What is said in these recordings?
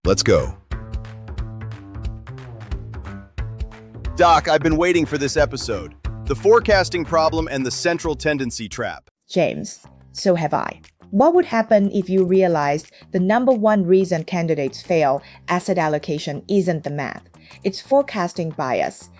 Let's go. Doc, I've been waiting for this episode. The forecasting problem and the central tendency trap. James, so have I. What would happen if you realized the number one reason candidates fail asset allocation isn't the math? It's forecasting bias.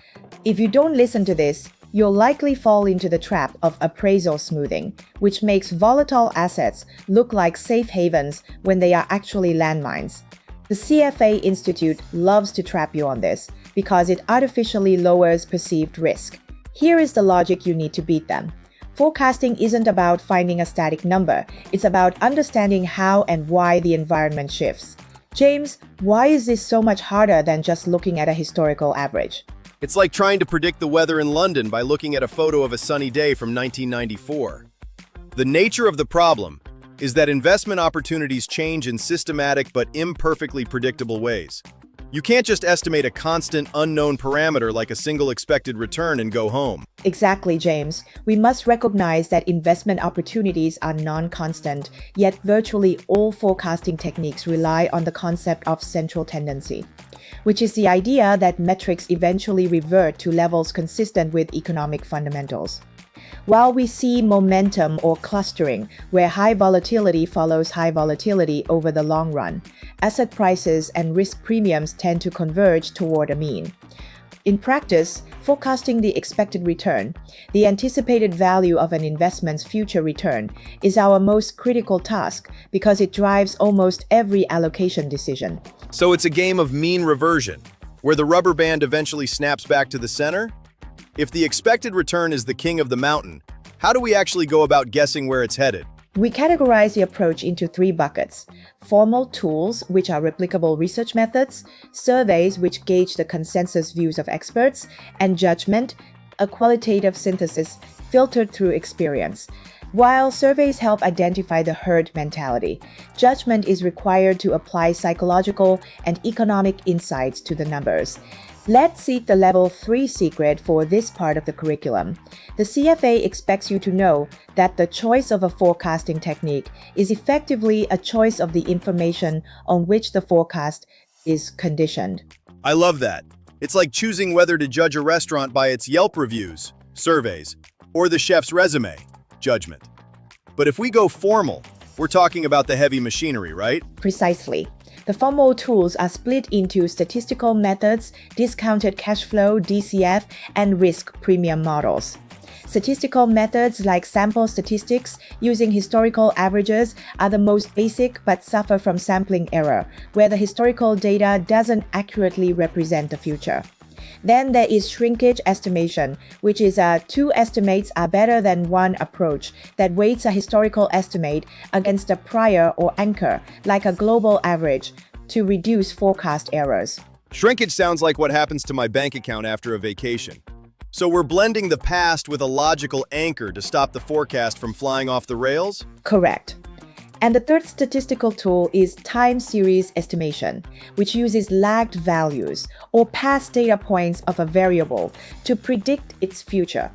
If you don't listen to this, you'll likely fall into the trap of appraisal smoothing, which makes volatile assets look like safe havens when they are actually landmines. The CFA Institute loves to trap you on this because it artificially lowers perceived risk. Here is the logic you need to beat them. Forecasting isn't about finding a static number, it's about understanding how and why the environment shifts. James, why is this so much harder than just looking at a historical average? It's like trying to predict the weather in London by looking at a photo of a sunny day from 1994. The nature of the problem is that investment opportunities change in systematic but imperfectly predictable ways. You can't just estimate a constant, unknown parameter like a single expected return and go home. Exactly, James. We must recognize that investment opportunities are non-constant, yet virtually all forecasting techniques rely on the concept of central tendency, which is the idea that metrics eventually revert to levels consistent with economic fundamentals. While we see momentum or clustering, where high volatility follows high volatility over the long run, asset prices and risk premiums tend to converge toward a mean. In practice, forecasting the expected return, the anticipated value of an investment's future return, is our most critical task because it drives almost every allocation decision. So it's a game of mean reversion, where the rubber band eventually snaps back to the center? If the expected return is the king of the mountain, how do we actually go about guessing where it's headed? We categorize the approach into three buckets: formal tools, which are replicable research methods; surveys, which gauge the consensus views of experts; and judgment, a qualitative synthesis filtered through experience. While surveys help identify the herd mentality, judgment is required to apply psychological and economic insights to the numbers. Let's seek the Level 3 secret for this part of the curriculum. The CFA expects you to know that the choice of a forecasting technique is effectively a choice of the information on which the forecast is conditioned. I love that. It's like choosing whether to judge a restaurant by its Yelp reviews, surveys, or the chef's resume, judgment. But if we go formal, we're talking about the heavy machinery, right? Precisely. The formal tools are split into statistical methods, discounted cash flow, DCF, and risk premium models. Statistical methods like sample statistics using historical averages are the most basic but suffer from sampling error, where the historical data doesn't accurately represent the future. Then there is shrinkage estimation, which is two estimates are better than one approach that weights a historical estimate against a prior or anchor, like a global average, to reduce forecast errors. Shrinkage sounds like what happens to my bank account after a vacation. So we're blending the past with a logical anchor to stop the forecast from flying off the rails? Correct. And the third statistical tool is time series estimation, which uses lagged values or past data points of a variable to predict its future.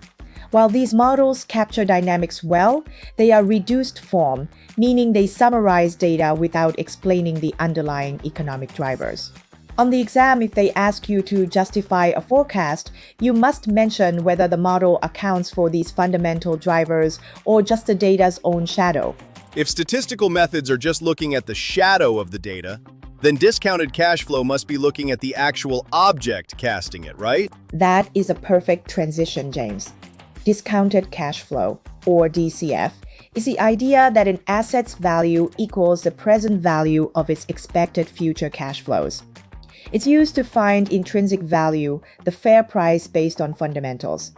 While these models capture dynamics well, they are reduced form, meaning they summarize data without explaining the underlying economic drivers. On the exam, if they ask you to justify a forecast, you must mention whether the model accounts for these fundamental drivers or just the data's own shadow. If statistical methods are just looking at the shadow of the data, then discounted cash flow must be looking at the actual object casting it, right? That is a perfect transition, James. Discounted cash flow, or DCF, is the idea that an asset's value equals the present value of its expected future cash flows. It's used to find intrinsic value, the fair price based on fundamentals.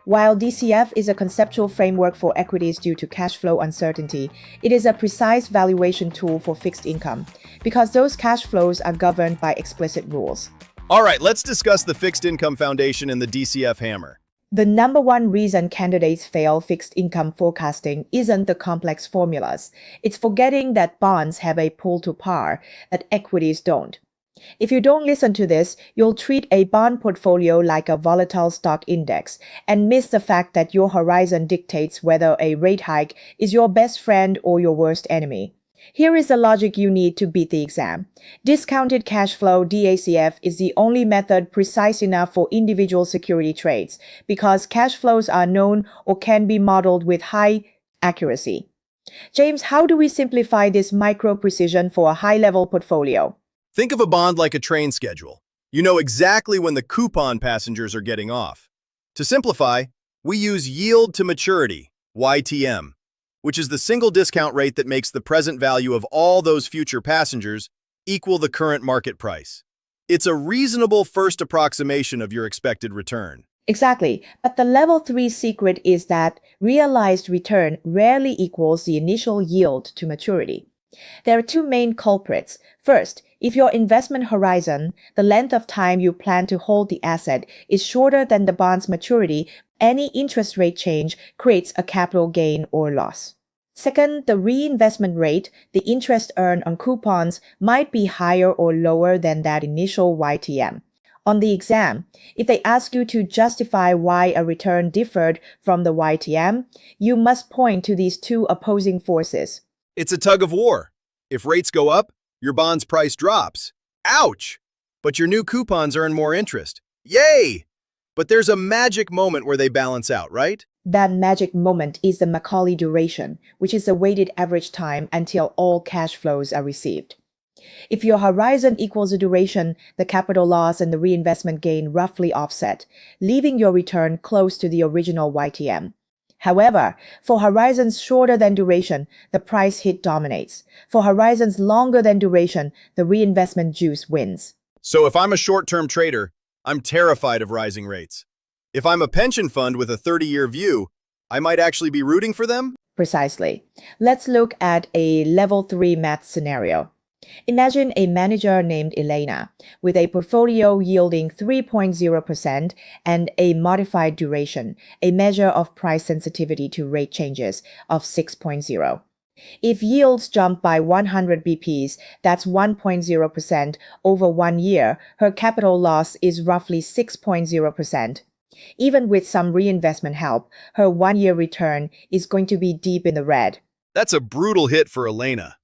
While DCF is a conceptual framework for equities due to cash flow uncertainty, it is a precise valuation tool for fixed income, because those cash flows are governed by explicit rules. All right, let's discuss the fixed income foundation and the DCF hammer. The number one reason candidates fail fixed income forecasting isn't the complex formulas. It's forgetting that bonds have a pull to par that equities don't. If you don't listen to this, you'll treat a bond portfolio like a volatile stock index and miss the fact that your horizon dictates whether a rate hike is your best friend or your worst enemy. Here is the logic you need to beat the exam. Discounted cash flow (DACF) is the only method precise enough for individual security trades because cash flows are known or can be modeled with high accuracy. James, how do we simplify this micro-precision for a high-level portfolio? Think of a bond like a train schedule. You know exactly when the coupon passengers are getting off. To simplify, we use yield to maturity, YTM, which is the single discount rate that makes the present value of all those future passengers equal the current market price. It's a reasonable first approximation of your expected return. Exactly, but the level 3 secret is that realized return rarely equals the initial yield to maturity. There are two main culprits. First, if your investment horizon, the length of time you plan to hold the asset, is shorter than the bond's maturity, any interest rate change creates a capital gain or loss. Second, the reinvestment rate, the interest earned on coupons, might be higher or lower than that initial YTM. On the exam, if they ask you to justify why a return differed from the YTM, you must point to these two opposing forces. It's a tug of war. If rates go up, your bond's price drops. Ouch! But your new coupons earn more interest. Yay! But there's a magic moment where they balance out, right? That magic moment is the Macaulay duration, which is the weighted average time until all cash flows are received. If your horizon equals the duration, the capital loss and the reinvestment gain roughly offset, leaving your return close to the original YTM. However, for horizons shorter than duration, the price hit dominates. For horizons longer than duration, the reinvestment juice wins. So if I'm a short-term trader, I'm terrified of rising rates. If I'm a pension fund with a 30-year view, I might actually be rooting for them? Precisely. Let's look at a level 3 math scenario. Imagine a manager named Elena with a portfolio yielding 3.0% and a modified duration, a measure of price sensitivity to rate changes of 6.0. If yields jump by 100 BPs, that's 1.0% over 1 year, her capital loss is roughly 6.0%. Even with some reinvestment help, her 1-year return is going to be deep in the red. That's a brutal hit for Elena.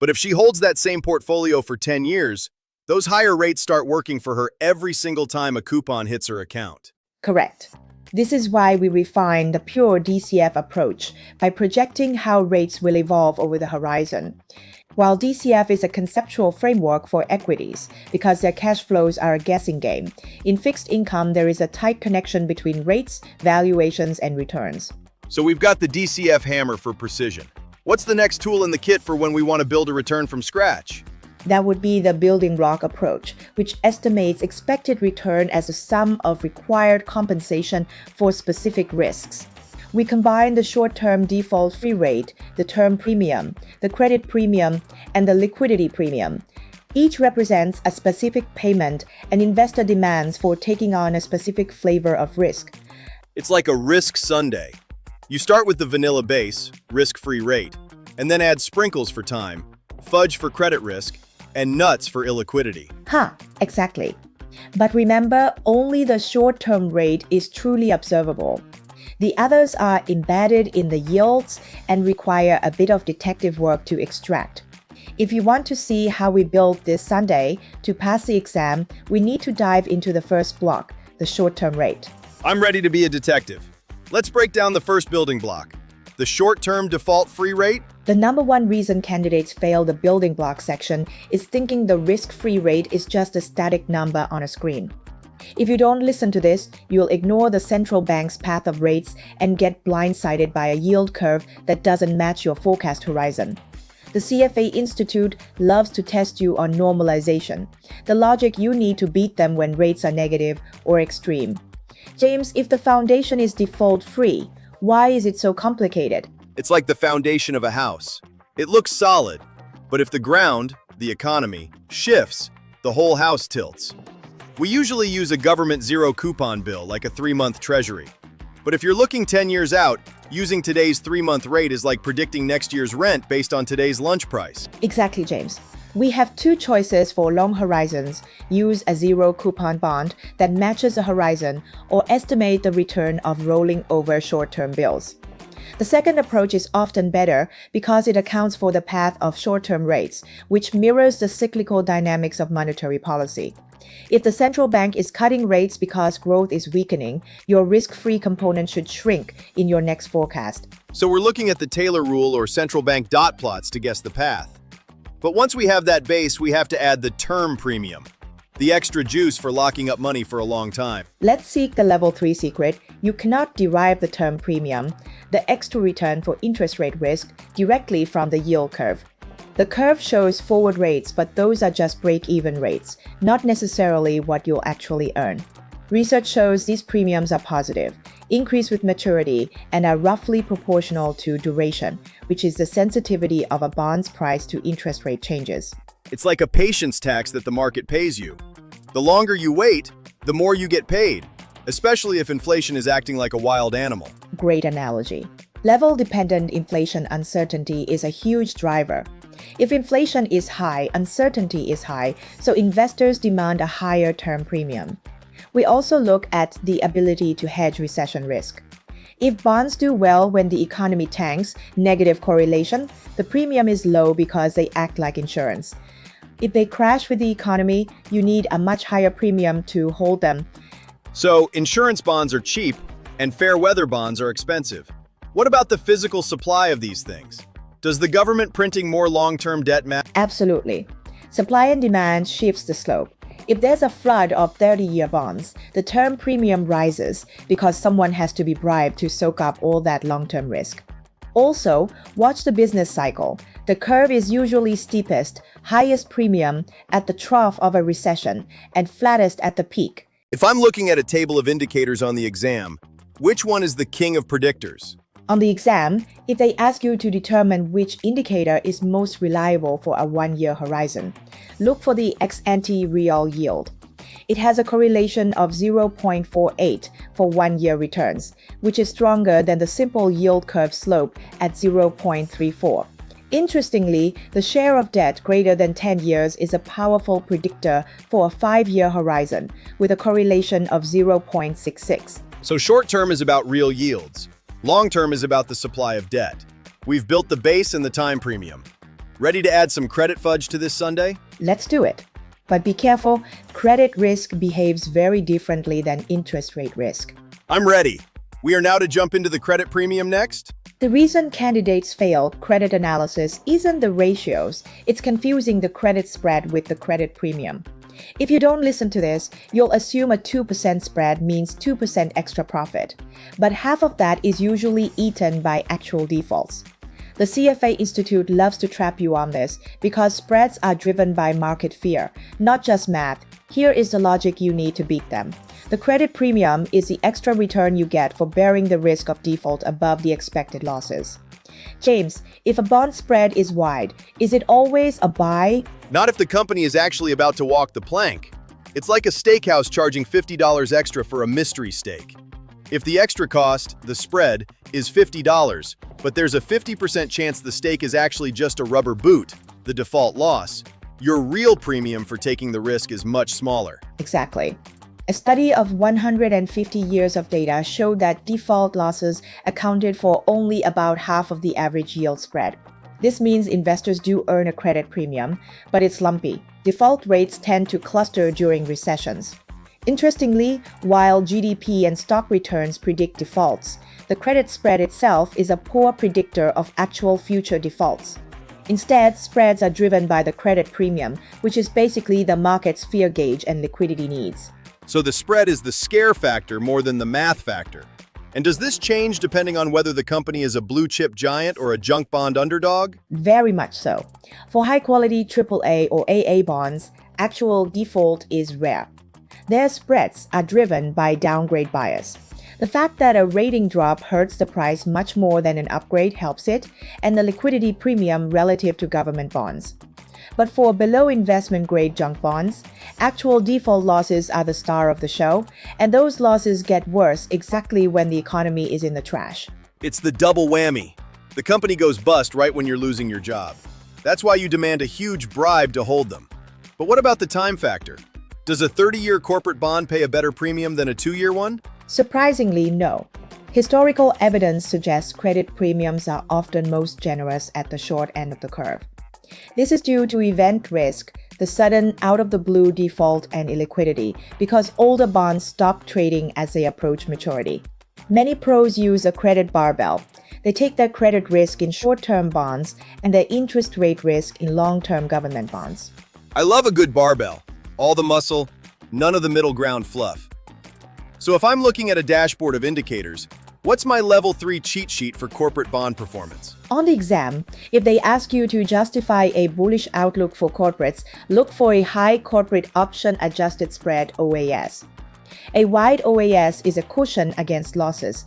But if she holds that same portfolio for 10 years, those higher rates start working for her every single time a coupon hits her account. Correct. This is why we refine the pure DCF approach by projecting how rates will evolve over the horizon. While DCF is a conceptual framework for equities because their cash flows are a guessing game, in fixed income there is a tight connection between rates, valuations, and returns. So we've got the DCF hammer for precision. What's the next tool in the kit for when we want to build a return from scratch? That would be the building block approach, which estimates expected return as a sum of required compensation for specific risks. We combine the short-term default fee rate, the term premium, the credit premium, and the liquidity premium. Each represents a specific payment and investor demands for taking on a specific flavor of risk. It's like a risk sundae. You start with the vanilla base, risk-free rate, and then add sprinkles for time, fudge for credit risk, and nuts for illiquidity. Exactly. But remember, only the short-term rate is truly observable. The others are embedded in the yields and require a bit of detective work to extract. If you want to see how we build this sundae to pass the exam, we need to dive into the first block, the short-term rate. I'm ready to be a detective. Let's break down the first building block. The short-term default free rate? The number one reason candidates fail the building block section is thinking the risk-free rate is just a static number on a screen. If you don't listen to this, you'll ignore the central bank's path of rates and get blindsided by a yield curve that doesn't match your forecast horizon. The CFA Institute loves to test you on normalization, the logic you need to beat them when rates are negative or extreme. James, if the foundation is default free, why is it so complicated? It's like the foundation of a house. It looks solid, but if the ground, the economy, shifts, the whole house tilts. We usually use a government zero coupon bill like a 3-month treasury. But if you're looking 10 years out, using today's 3-month rate is like predicting next year's rent based on today's lunch price. Exactly, James. We have two choices for long horizons: use a zero coupon bond that matches the horizon, or estimate the return of rolling over short-term bills. The second approach is often better because it accounts for the path of short-term rates, which mirrors the cyclical dynamics of monetary policy. If the central bank is cutting rates because growth is weakening, your risk-free component should shrink in your next forecast. So we're looking at the Taylor rule or central bank dot plots to guess the path. But once we have that base, we have to add the term premium, the extra juice for locking up money for a long time. Let's seek the level 3 secret. You cannot derive the term premium, the extra return for interest rate risk, directly from the yield curve. The curve shows forward rates, but those are just break-even rates, not necessarily what you'll actually earn. Research shows these premiums are positive, increase with maturity, and are roughly proportional to duration, which is the sensitivity of a bond's price to interest rate changes. It's like a patience tax that the market pays you. The longer you wait, the more you get paid, especially if inflation is acting like a wild animal. Great analogy. Level-dependent inflation uncertainty is a huge driver. If inflation is high, uncertainty is high, so investors demand a higher term premium. We also look at the ability to hedge recession risk. If bonds do well when the economy tanks, negative correlation, the premium is low because they act like insurance. If they crash with the economy, you need a much higher premium to hold them. So, insurance bonds are cheap, and fair weather bonds are expensive. What about the physical supply of these things? Does the government printing more long-term debt matter? Absolutely. Supply and demand shifts the slope. If there's a flood of 30-year bonds, the term premium rises because someone has to be bribed to soak up all that long-term risk. Also, watch the business cycle. The curve is usually steepest, highest premium at the trough of a recession, and flattest at the peak. If I'm looking at a table of indicators on the exam, which one is the king of predictors? On the exam, if they ask you to determine which indicator is most reliable for a one-year horizon, look for the ex-ante real yield. It has a correlation of 0.48 for one-year returns, which is stronger than the simple yield curve slope at 0.34. Interestingly, the share of debt greater than 10 years is a powerful predictor for a 5-year horizon, with a correlation of 0.66. So short-term is about real yields. Long-term is about the supply of debt. We've built the base and the time premium. Ready to add some credit fudge to this sundae? Let's do it. But be careful, credit risk behaves very differently than interest rate risk. I'm ready. We are now to jump into the credit premium next. The reason candidates fail credit analysis isn't the ratios, it's confusing the credit spread with the credit premium. If you don't listen to this, you'll assume a 2% spread means 2% extra profit, but half of that is usually eaten by actual defaults. The CFA Institute loves to trap you on this because spreads are driven by market fear, not just math. Here is the logic you need to beat them. The credit premium is the extra return you get for bearing the risk of default above the expected losses. James, if a bond spread is wide, is it always a buy? Not if the company is actually about to walk the plank. It's like a steakhouse charging $50 extra for a mystery steak. If the extra cost, the spread, is $50, but there's a 50% chance the steak is actually just a rubber boot, the default loss, your real premium for taking the risk is much smaller. Exactly. A study of 150 years of data showed that default losses accounted for only about half of the average yield spread. This means investors do earn a credit premium, but it's lumpy. Default rates tend to cluster during recessions. Interestingly, while GDP and stock returns predict defaults, the credit spread itself is a poor predictor of actual future defaults. Instead, spreads are driven by the credit premium, which is basically the market's fear gauge and liquidity needs. So the spread is the scare factor more than the math factor. And does this change depending on whether the company is a blue-chip giant or a junk bond underdog? Very much so. For high-quality AAA or AA bonds, actual default is rare. Their spreads are driven by downgrade bias. The fact that a rating drop hurts the price much more than an upgrade helps it, and the liquidity premium relative to government bonds. But for below investment grade junk bonds, actual default losses are the star of the show, and those losses get worse exactly when the economy is in the trash. It's the double whammy. The company goes bust right when you're losing your job. That's why you demand a huge bribe to hold them. But what about the time factor? Does a 30-year corporate bond pay a better premium than a 2-year one? Surprisingly, no. Historical evidence suggests credit premiums are often most generous at the short end of the curve. This is due to event risk, the sudden out-of-the-blue default and illiquidity, because older bonds stop trading as they approach maturity. Many pros use a credit barbell. They take their credit risk in short-term bonds and their interest rate risk in long-term government bonds. I love a good barbell. All the muscle, none of the middle ground fluff. So if I'm looking at a dashboard of indicators, what's my level 3 cheat sheet for corporate bond performance? On the exam, if they ask you to justify a bullish outlook for corporates, look for a high corporate option adjusted spread OAS. A wide OAS is a cushion against losses.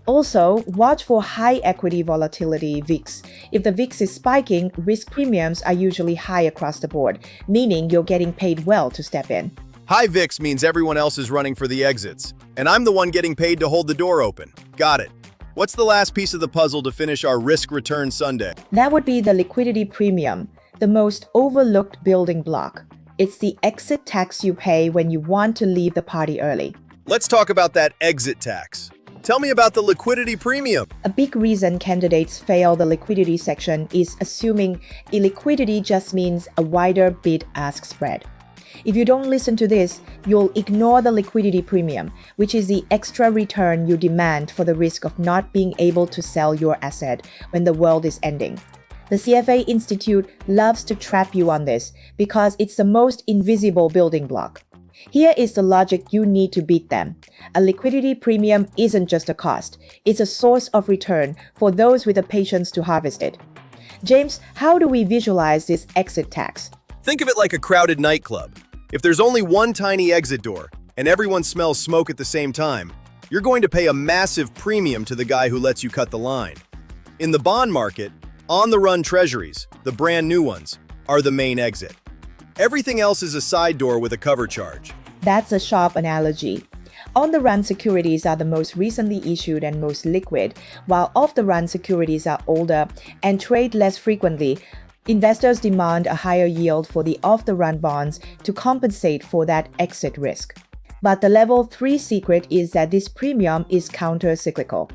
Also, watch for high equity volatility VIX. If the VIX is spiking, risk premiums are usually high across the board, meaning you're getting paid well to step in. High VIX means everyone else is running for the exits, and I'm the one getting paid to hold the door open. Got it. What's the last piece of the puzzle to finish our risk-return Sunday? That would be the liquidity premium, the most overlooked building block. It's the exit tax you pay when you want to leave the party early. Let's talk about that exit tax. Tell me about the liquidity premium. A big reason candidates fail the liquidity section is assuming illiquidity just means a wider bid-ask spread. If you don't listen to this, you'll ignore the liquidity premium, which is the extra return you demand for the risk of not being able to sell your asset when the world is ending. The CFA Institute loves to trap you on this because it's the most invisible building block. Here is the logic you need to beat them. A liquidity premium isn't just a cost, it's a source of return for those with the patience to harvest it. James, how do we visualize this exit tax? Think of it like a crowded nightclub. If there's only one tiny exit door and everyone smells smoke at the same time, you're going to pay a massive premium to the guy who lets you cut the line. In the bond market, on-the-run treasuries, the brand new ones, are the main exit. Everything else is a side door with a cover charge. That's a sharp analogy. On-the-run securities are the most recently issued and most liquid, while off-the-run securities are older and trade less frequently. Investors demand a higher yield for the off-the-run bonds to compensate for that exit risk. But the level 3 secret is that this premium is counter-cyclical.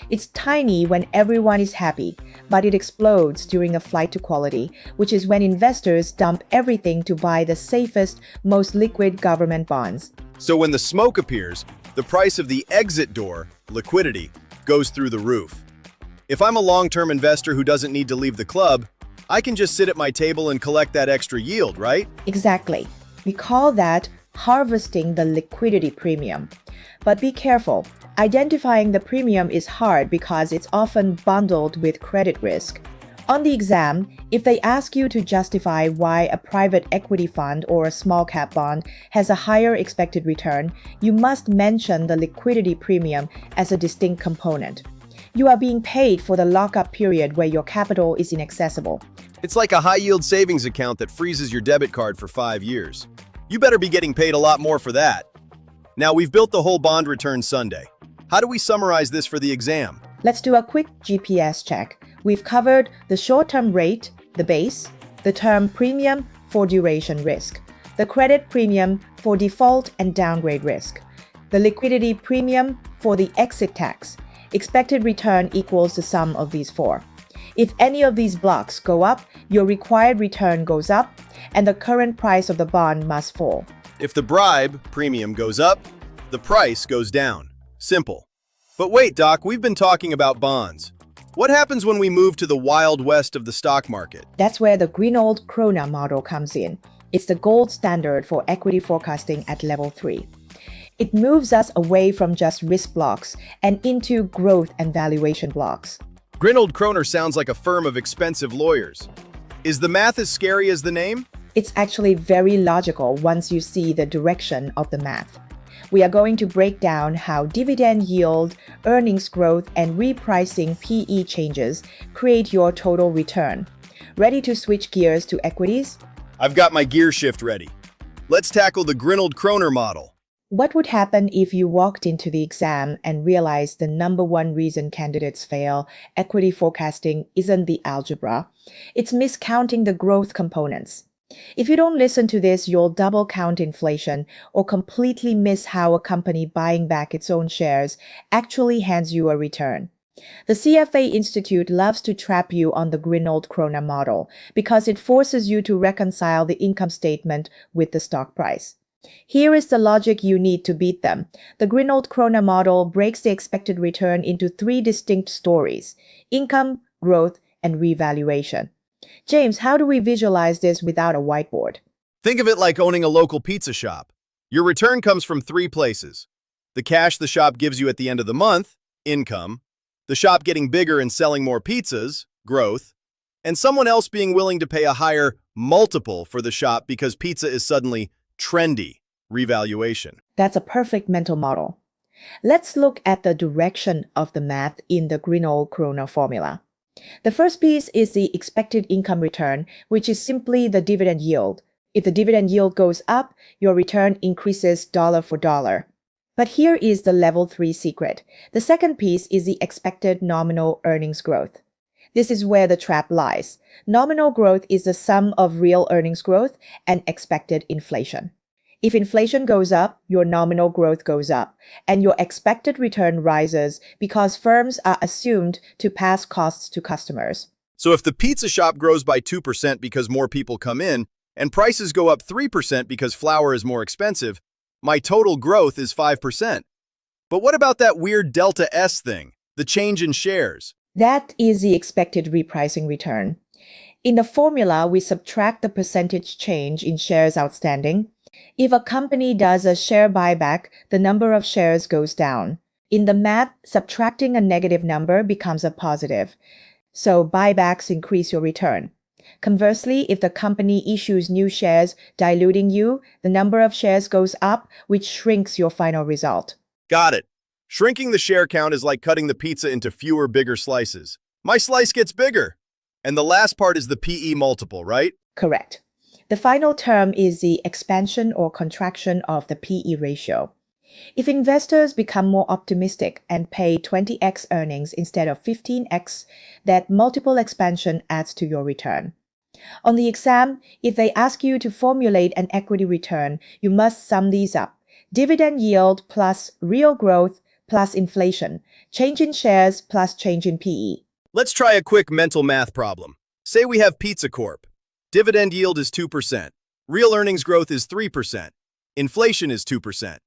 It's tiny when everyone is happy, but it explodes during a flight to quality, which is when investors dump everything to buy the safest, most liquid government bonds. So when the smoke appears, the price of the exit door, liquidity, goes through the roof. If I'm a long-term investor who doesn't need to leave the club, I can just sit at my table and collect that extra yield, right? Exactly. We call that harvesting the liquidity premium. But be careful. Identifying the premium is hard because it's often bundled with credit risk. On the exam, if they ask you to justify why a private equity fund or a small cap bond has a higher expected return, you must mention the liquidity premium as a distinct component. You are being paid for the lockup period where your capital is inaccessible. It's like a high-yield savings account that freezes your debit card for 5 years. You better be getting paid a lot more for that. Now, we've built the whole bond return Sunday. How do we summarize this for the exam? Let's do a quick GPS check. We've covered the short-term rate, the base, the term premium for duration risk, the credit premium for default and downgrade risk, the liquidity premium for the exit tax. Expected return equals the sum of these four. If any of these blocks go up, your required return goes up, and the current price of the bond must fall. If the bribe premium goes up, the price goes down. Simple. But wait, Doc, we've been talking about bonds. What happens when we move to the wild west of the stock market? That's where the Grinold-Kroner model comes in. It's the gold standard for equity forecasting at level 3. It moves us away from just risk blocks and into growth and valuation blocks. Grinold-Kroner sounds like a firm of expensive lawyers. Is the math as scary as the name? It's actually very logical once you see the direction of the math. We are going to break down how dividend yield, earnings growth, and repricing PE changes create your total return. Ready to switch gears to equities? I've got my gear shift ready. Let's tackle the Grinold-Kroner model. What would happen if you walked into the exam and realized the number one reason candidates fail equity forecasting isn't the algebra? It's miscounting the growth components. If you don't listen to this, you'll double count inflation or completely miss how a company buying back its own shares actually hands you a return. The CFA Institute loves to trap you on the Grinold-Kroner model because it forces you to reconcile the income statement with the stock price. Here is the logic you need to beat them. The Grinold-Kroner model breaks the expected return into three distinct stories: income, growth, and revaluation. James, how do we visualize this without a whiteboard? Think of it like owning a local pizza shop. Your return comes from three places: the cash the shop gives you at the end of the month, income; the shop getting bigger and selling more pizzas, growth; and someone else being willing to pay a higher multiple for the shop because pizza is suddenly trendy, revaluation. That's a perfect mental model. Let's look at the direction of the math in the Grinold-Kroner formula. The first piece is the expected income return, which is simply the dividend yield. If the dividend yield goes up, your return increases dollar for dollar. But here is the level 3 secret. The second piece is the expected nominal earnings growth. This is where the trap lies. Nominal growth is the sum of real earnings growth and expected inflation. If inflation goes up, your nominal growth goes up, and your expected return rises because firms are assumed to pass costs to customers. So if the pizza shop grows by 2% because more people come in, and prices go up 3% because flour is more expensive, my total growth is 5%. But what about that weird delta S thing, the change in shares? That is the expected repricing return. In the formula, we subtract the percentage change in shares outstanding. If a company does a share buyback, the number of shares goes down. In the math, subtracting a negative number becomes a positive. So buybacks increase your return. Conversely, if the company issues new shares, diluting you, the number of shares goes up, which shrinks your final result. Got it. Shrinking the share count is like cutting the pizza into fewer, bigger slices. My slice gets bigger. And the last part is the PE multiple, right? Correct. The final term is the expansion or contraction of the PE ratio. If investors become more optimistic and pay 20x earnings instead of 15x, that multiple expansion adds to your return. On the exam, if they ask you to formulate an equity return, you must sum these up: dividend yield plus real growth plus inflation, change in shares plus change in PE. Let's try a quick mental math problem. Say we have Pizza Corp. Dividend yield is 2%. Real earnings growth is 3%. Inflation is 2%.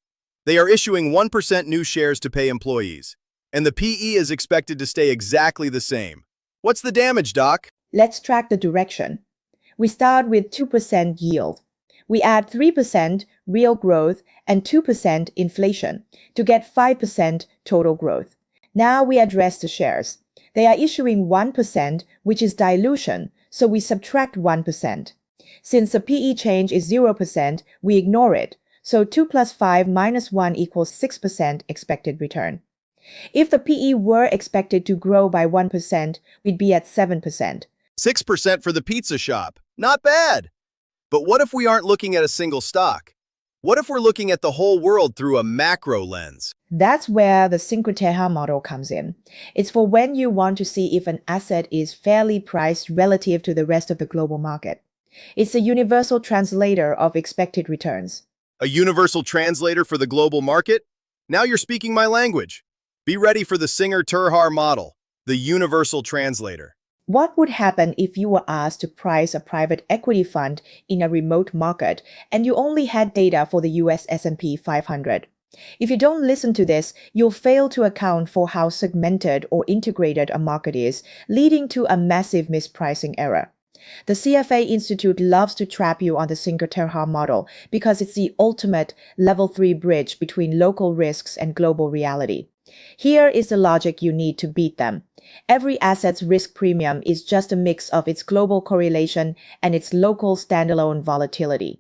They are issuing 1% new shares to pay employees. And the PE is expected to stay exactly the same. What's the damage, Doc? Let's track the direction. We start with 2% yield. We add 3% real growth and 2% inflation to get 5% total growth. Now we address the shares. They are issuing 1%, which is dilution, so we subtract 1%. Since the PE change is 0%, we ignore it. So 2 plus 5 minus 1 equals 6% expected return. If the PE were expected to grow by 1%, we'd be at 7%. 6% for the pizza shop. Not bad. But what if we aren't looking at a single stock? What if we're looking at the whole world through a macro lens? That's where the Singer-Terhaar model comes in. It's for when you want to see if an asset is fairly priced relative to the rest of the global market. It's a universal translator of expected returns. A universal translator for the global market? Now you're speaking my language. Be ready for the Singer-Terhaar model, the universal translator. What would happen if you were asked to price a private equity fund in a remote market and you only had data for the US S&P 500? If you don't listen to this, you'll fail to account for how segmented or integrated a market is, leading to a massive mispricing error. The CFA Institute loves to trap you on the Singer-Terhaar model because it's the ultimate level 3 bridge between local risks and global reality. Here is the logic you need to beat them. Every asset's risk premium is just a mix of its global correlation and its local standalone volatility.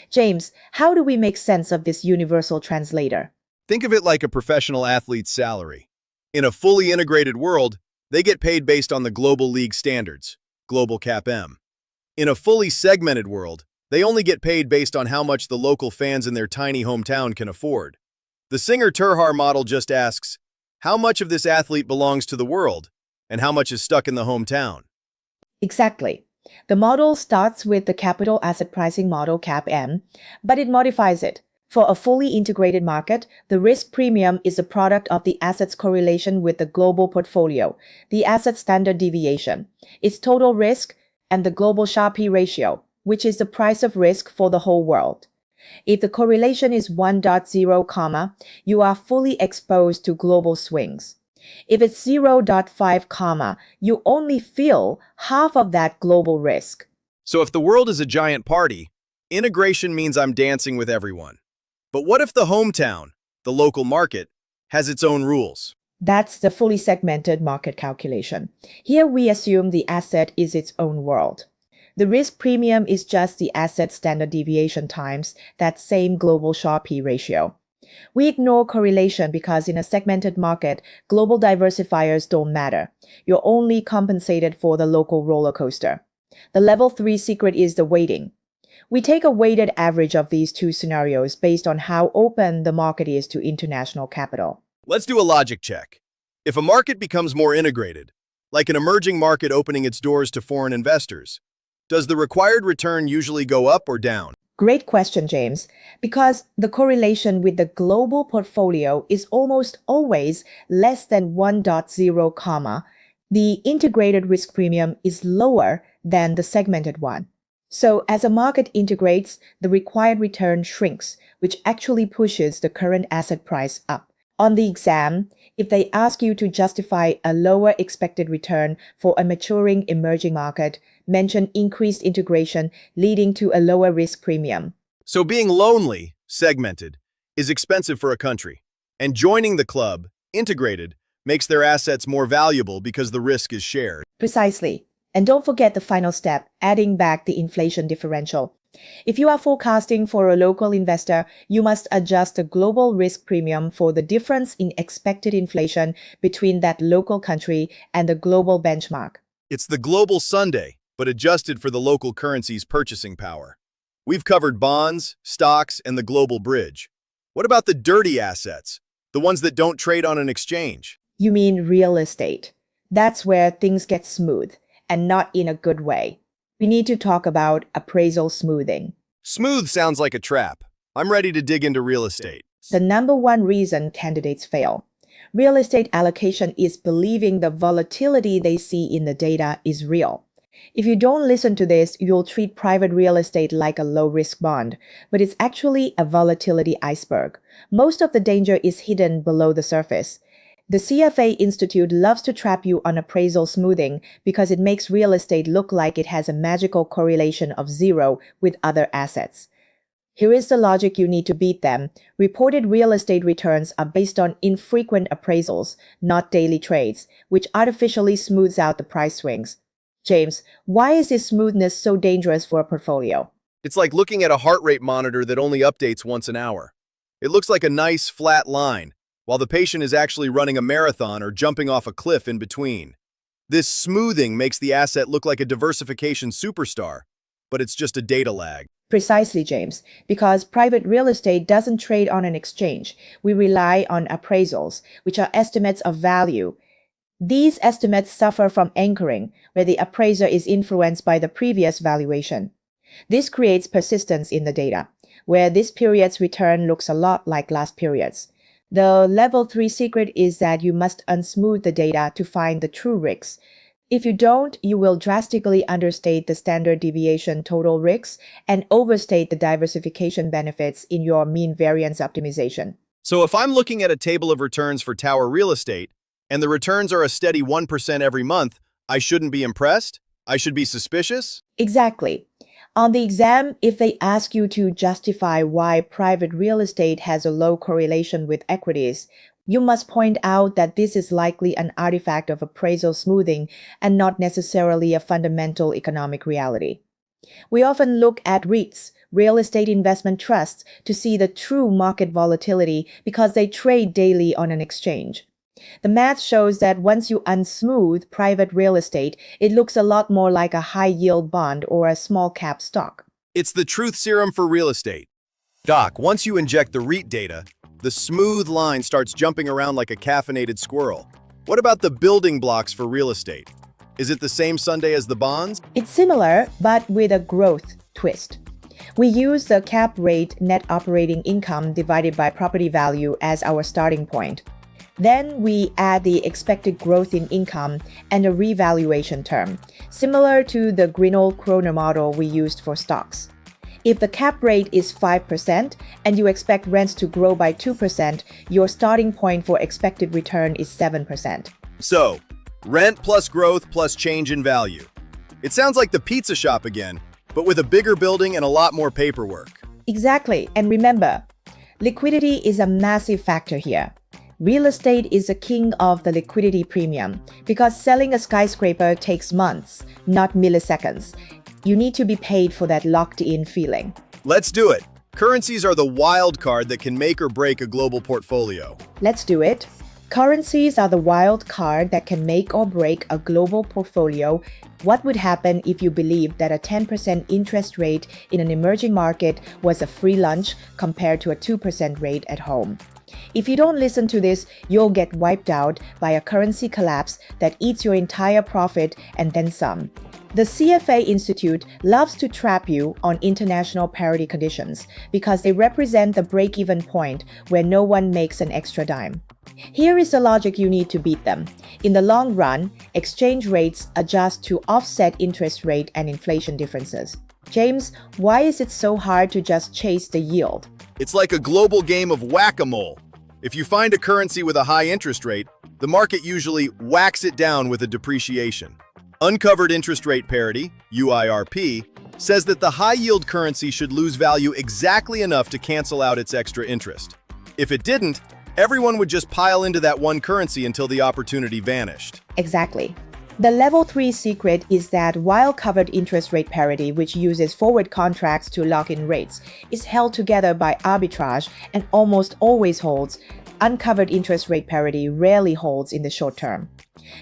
James, how do we make sense of this universal translator? Think of it like a professional athlete's salary. In a fully integrated world, they get paid based on the global league standards, global cap M. In a fully segmented world, They only get paid based on how much the local fans in their tiny hometown can afford. The Singer-Terhaar model just asks, how much of this athlete belongs to the world, and how much is stuck in the hometown? Exactly. The model starts with the capital asset pricing model CAPM, but it modifies it. For a fully integrated market, the risk premium is a product of the asset's correlation with the global portfolio, the asset standard deviation, its total risk, and the global Sharpe ratio, which is the price of risk for the whole world. If the correlation is 1.0, you are fully exposed to global swings. If it's 0.5, you only feel half of that global risk. So if the world is a giant party, integration means I'm dancing with everyone. But what if the hometown, the local market, has its own rules? That's the fully segmented market calculation. Here we assume the asset is its own world. The risk premium is just the asset standard deviation times that same global Sharpe ratio. We ignore correlation because in a segmented market, global diversifiers don't matter. You're only compensated for the local roller coaster. The level 3 secret is the weighting. We take a weighted average of these two scenarios based on how open the market is to international capital. Let's do a logic check. If a market becomes more integrated, like an emerging market opening its doors to foreign investors, does the required return usually go up or down? Great question, James. Because the correlation with the global portfolio is almost always less than 1.0, the integrated risk premium is lower than the segmented one. So as a market integrates, the required return shrinks, which actually pushes the current asset price up. On the exam, if they ask you to justify a lower expected return for a maturing emerging market, mention increased integration leading to a lower risk premium. So being lonely, segmented, is expensive for a country. And joining the club, integrated, makes their assets more valuable because the risk is shared. Precisely. And don't forget the final step, adding back the inflation differential. If you are forecasting for a local investor, you must adjust the global risk premium for the difference in expected inflation between that local country and the global benchmark. It's the global Sunday, but adjusted for the local currency's purchasing power. We've covered bonds, stocks, and the global bridge. What about the dirty assets, the ones that don't trade on an exchange? You mean real estate. That's where things get smooth, and not in a good way. We need to talk about appraisal smoothing. Smooth sounds like a trap. I'm ready to dig into real estate. The number one reason candidates fail. Real estate allocation is believing the volatility they see in the data is real. If you don't listen to this, you'll treat private real estate like a low-risk bond, but it's actually a volatility iceberg. Most of the danger is hidden below the surface. The CFA Institute loves to trap you on appraisal smoothing because it makes real estate look like it has a magical correlation of zero with other assets. Here is the logic you need to beat them. Reported real estate returns are based on infrequent appraisals, not daily trades, which artificially smooths out the price swings. James, why is this smoothness so dangerous for a portfolio? It's like looking at a heart rate monitor that only updates once an hour. It looks like a nice, flat line, while the patient is actually running a marathon or jumping off a cliff in between. This smoothing makes the asset look like a diversification superstar, but it's just a data lag. Precisely, James, because private real estate doesn't trade on an exchange. We rely on appraisals, which are estimates of value. These estimates suffer from anchoring, where the appraiser is influenced by the previous valuation. This creates persistence in the data, where this period's return looks a lot like last period's. The level 3 secret is that you must unsmooth the data to find the true risks. If you don't, you will drastically understate the standard deviation total risks and overstate the diversification benefits in your mean variance optimization. So if I'm looking at a table of returns for tower real estate, and the returns are a steady 1% every month, I shouldn't be impressed? I should be suspicious? Exactly. On the exam, if they ask you to justify why private real estate has a low correlation with equities, you must point out that this is likely an artifact of appraisal smoothing and not necessarily a fundamental economic reality. We often look at REITs, real estate investment trusts, to see the true market volatility because they trade daily on an exchange. The math shows that once you unsmooth private real estate, it looks a lot more like a high-yield bond or a small-cap stock. It's the truth serum for real estate. Doc, once you inject the REIT data, the smooth line starts jumping around like a caffeinated squirrel. What about the building blocks for real estate? Is it the same Sunday as the bonds? It's similar, but with a growth twist. We use the cap rate net operating income divided by property value as our starting point. Then we add the expected growth in income and a revaluation term, similar to the Grinold-Kroner model we used for stocks. If the cap rate is 5% and you expect rents to grow by 2%, your starting point for expected return is 7%. So, rent plus growth plus change in value. It sounds like the pizza shop again, but with a bigger building and a lot more paperwork. Exactly, and remember, liquidity is a massive factor here. Real estate is the king of the liquidity premium because selling a skyscraper takes months, not milliseconds. You need to be paid for that locked-in feeling. Let's do it. Currencies are the wild card that can make or break a global portfolio. Let's do it. Currencies are the wild card that can make or break a global portfolio. What would happen if you believed that a 10% interest rate in an emerging market was a free lunch compared to a 2% rate at home? If you don't listen to this, you'll get wiped out by a currency collapse that eats your entire profit and then some. The CFA Institute loves to trap you on international parity conditions because they represent the break-even point where no one makes an extra dime. Here is the logic you need to beat them. In the long run, exchange rates adjust to offset interest rate and inflation differences. James, why is it so hard to just chase the yield? It's like a global game of whack-a-mole. If you find a currency with a high interest rate, the market usually whacks it down with a depreciation. Uncovered interest rate parity, UIRP, says that the high-yield currency should lose value exactly enough to cancel out its extra interest. If it didn't, everyone would just pile into that one currency until the opportunity vanished. Exactly. The level 3 secret is that while covered interest rate parity, which uses forward contracts to lock in rates, is held together by arbitrage and almost always holds, uncovered interest rate parity rarely holds in the short term.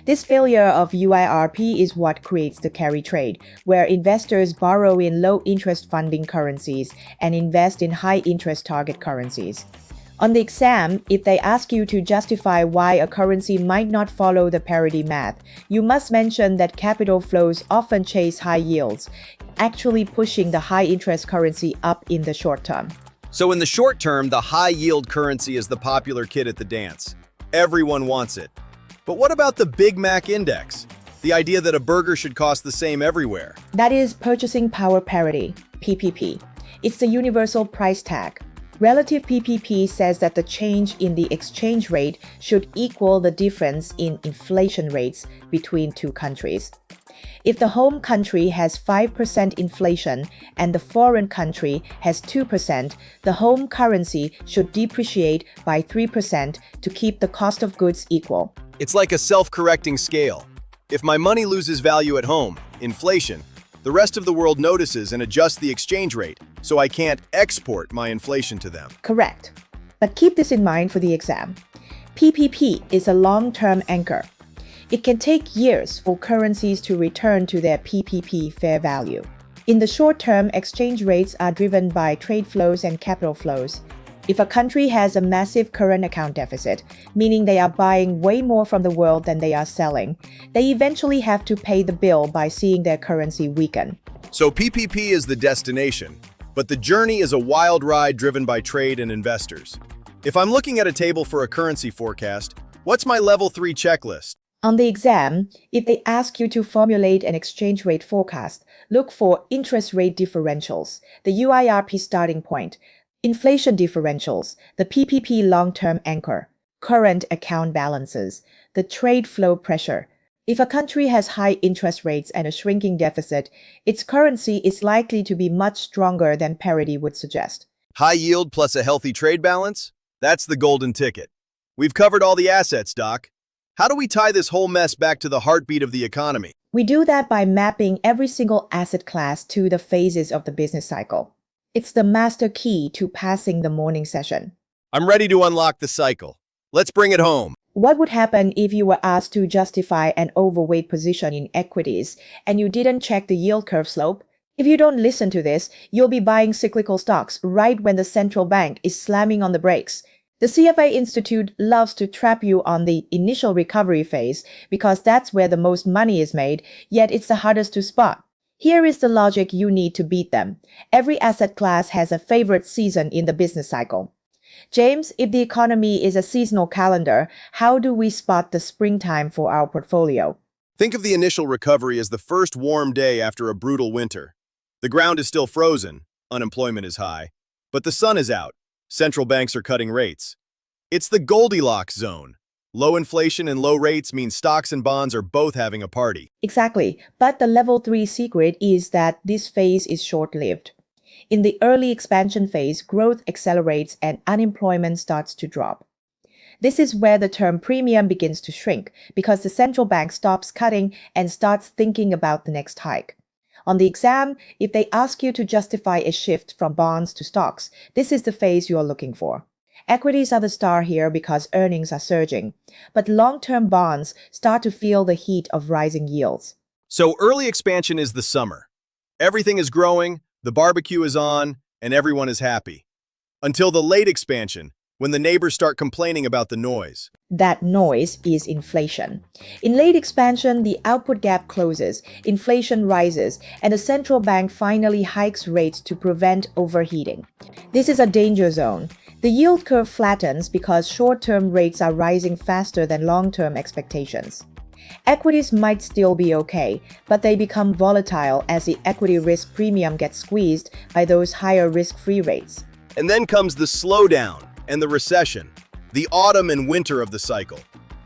This failure of UIRP is what creates the carry trade, where investors borrow in low-interest funding currencies and invest in high-interest target currencies. On the exam, if they ask you to justify why a currency might not follow the parity math, you must mention that capital flows often chase high yields, actually pushing the high-interest currency up in the short term. So in the short term, the high-yield currency is the popular kid at the dance. Everyone wants it. But what about the Big Mac index? The idea that a burger should cost the same everywhere. That is purchasing power parity, PPP. It's the universal price tag. Relative PPP says that the change in the exchange rate should equal the difference in inflation rates between two countries. If the home country has 5% inflation and the foreign country has 2%, the home currency should depreciate by 3% to keep the cost of goods equal. It's like a self-correcting scale. If my money loses value at home, inflation, the rest of the world notices and adjusts the exchange rate, so I can't export my inflation to them. Correct. But keep this in mind for the exam. PPP is a long-term anchor. It can take years for currencies to return to their PPP fair value. In the short term, exchange rates are driven by trade flows and capital flows. If a country has a massive current account deficit, meaning they are buying way more from the world than they are selling, they eventually have to pay the bill by seeing their currency weaken. So PPP is the destination, but the journey is a wild ride driven by trade and investors. If I'm looking at a table for a currency forecast, what's my level 3 checklist? On the exam, if they ask you to formulate an exchange rate forecast, look for interest rate differentials, the UIRP starting point, inflation differentials, the PPP long-term anchor, current account balances, the trade flow pressure. If a country has high interest rates and a shrinking deficit, its currency is likely to be much stronger than parity would suggest. High yield plus a healthy trade balance? That's the golden ticket. We've covered all the assets, Doc. How do we tie this whole mess back to the heartbeat of the economy? We do that by mapping every single asset class to the phases of the business cycle. It's the master key to passing the morning session. I'm ready to unlock the cycle. Let's bring it home. What would happen if you were asked to justify an overweight position in equities and you didn't check the yield curve slope? If you don't listen to this, you'll be buying cyclical stocks right when the central bank is slamming on the brakes. The CFA Institute loves to trap you on the initial recovery phase because that's where the most money is made, yet it's the hardest to spot. Here is the logic you need to beat them. Every asset class has a favorite season in the business cycle. James, if the economy is a seasonal calendar, how do we spot the springtime for our portfolio? Think of the initial recovery as the first warm day after a brutal winter. The ground is still frozen, unemployment is high, but the sun is out. Central banks are cutting rates. It's the Goldilocks zone. Low inflation and low rates mean stocks and bonds are both having a party. Exactly, but the level 3 secret is that this phase is short-lived. In the early expansion phase, growth accelerates and unemployment starts to drop. This is where the term premium begins to shrink because the central bank stops cutting and starts thinking about the next hike. On the exam, if they ask you to justify a shift from bonds to stocks, this is the phase you're looking for. Equities are the star here because earnings are surging, but long-term bonds start to feel the heat of rising yields. So early expansion is the summer. Everything is growing, the barbecue is on, and everyone is happy. Until the late expansion, when the neighbors start complaining about the noise. That noise is inflation. In late expansion, the output gap closes, inflation rises, and the central bank finally hikes rates to prevent overheating. This is a danger zone. The yield curve flattens because short-term rates are rising faster than long-term expectations. Equities might still be okay, but they become volatile as the equity risk premium gets squeezed by those higher risk-free rates. And then comes the slowdown and the recession, the autumn and winter of the cycle.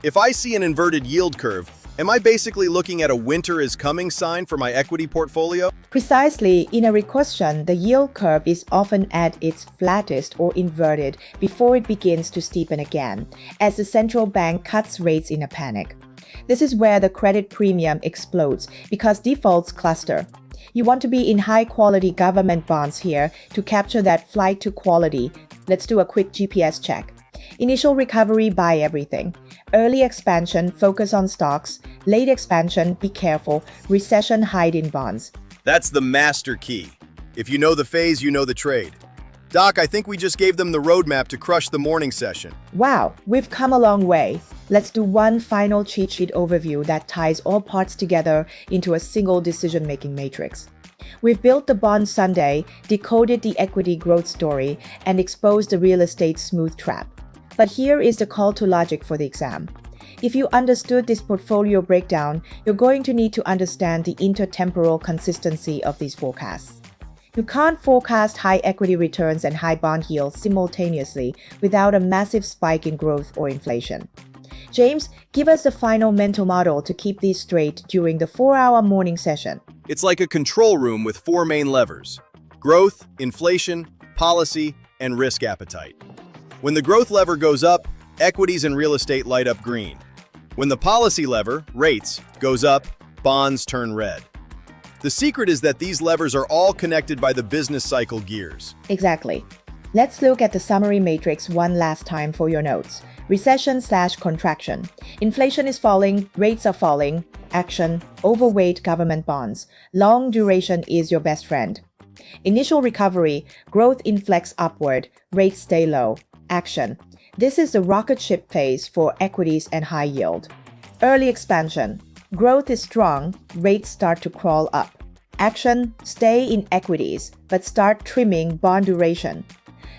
If I see an inverted yield curve, am I basically looking at a winter is coming sign for my equity portfolio? Precisely, in a question, the yield curve is often at its flattest or inverted before it begins to steepen again, as the central bank cuts rates in a panic. This is where the credit premium explodes because defaults cluster. You want to be in high-quality government bonds here to capture that flight to quality. Let's do a quick GPS check. Initial recovery, buy everything. Early expansion, focus on stocks. Late expansion, be careful. Recession, hide in bonds. That's the master key. If you know the phase, you know the trade. Doc, I think we just gave them the roadmap to crush the morning session. Wow, we've come a long way. Let's do one final cheat sheet overview that ties all parts together into a single decision-making matrix. We've built the bond sundae, decoded the equity growth story, and exposed the real estate smooth trap. But here is the call to logic for the exam. If you understood this portfolio breakdown, you're going to need to understand the intertemporal consistency of these forecasts. You can't forecast high equity returns and high bond yields simultaneously without a massive spike in growth or inflation. James, give us the final mental model to keep these straight during the 4-hour morning session. It's like a control room with 4 main levers: growth, inflation, policy, and risk appetite. When the growth lever goes up, equities and real estate light up green. When the policy lever, rates, goes up, bonds turn red. The secret is that these levers are all connected by the business cycle gears. Exactly. Let's look at the summary matrix one last time for your notes. Recession/contraction. Inflation is falling, rates are falling. Action, overweight government bonds. Long duration is your best friend. Initial recovery, growth inflects upward, rates stay low. Action. This is the rocket ship phase for equities and high yield. Early expansion. Growth is strong, rates start to crawl up. Action, stay in equities, but start trimming bond duration.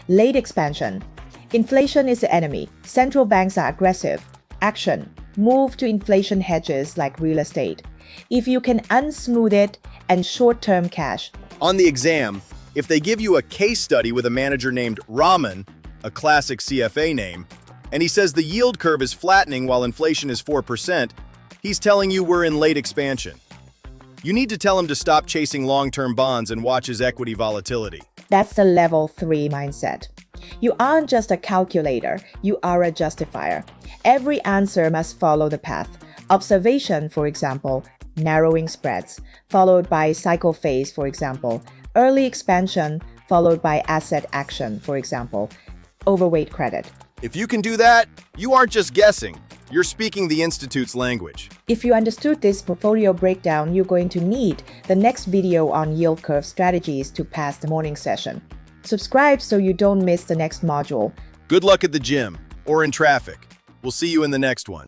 Late expansion. Inflation is the enemy. Central banks are aggressive. Action, move to inflation hedges like real estate. If you can unsmooth it and short-term cash. On the exam, if they give you a case study with a manager named Rahman, a classic CFA name, and he says the yield curve is flattening while inflation is 4%, he's telling you we're in late expansion. You need to tell him to stop chasing long-term bonds and watch his equity volatility. That's the level 3 mindset. You aren't just a calculator, you are a justifier. Every answer must follow the path. Observation, for example, narrowing spreads, followed by cycle phase, for example, early expansion, followed by asset action, for example, overweight credit. If you can do that, you aren't just guessing, You're speaking the Institute's language. If you understood this portfolio breakdown, you're going to need the next video on yield curve strategies to pass the morning session. Subscribe so you don't miss the next module. Good luck at the gym or in traffic. We'll see you in the next one.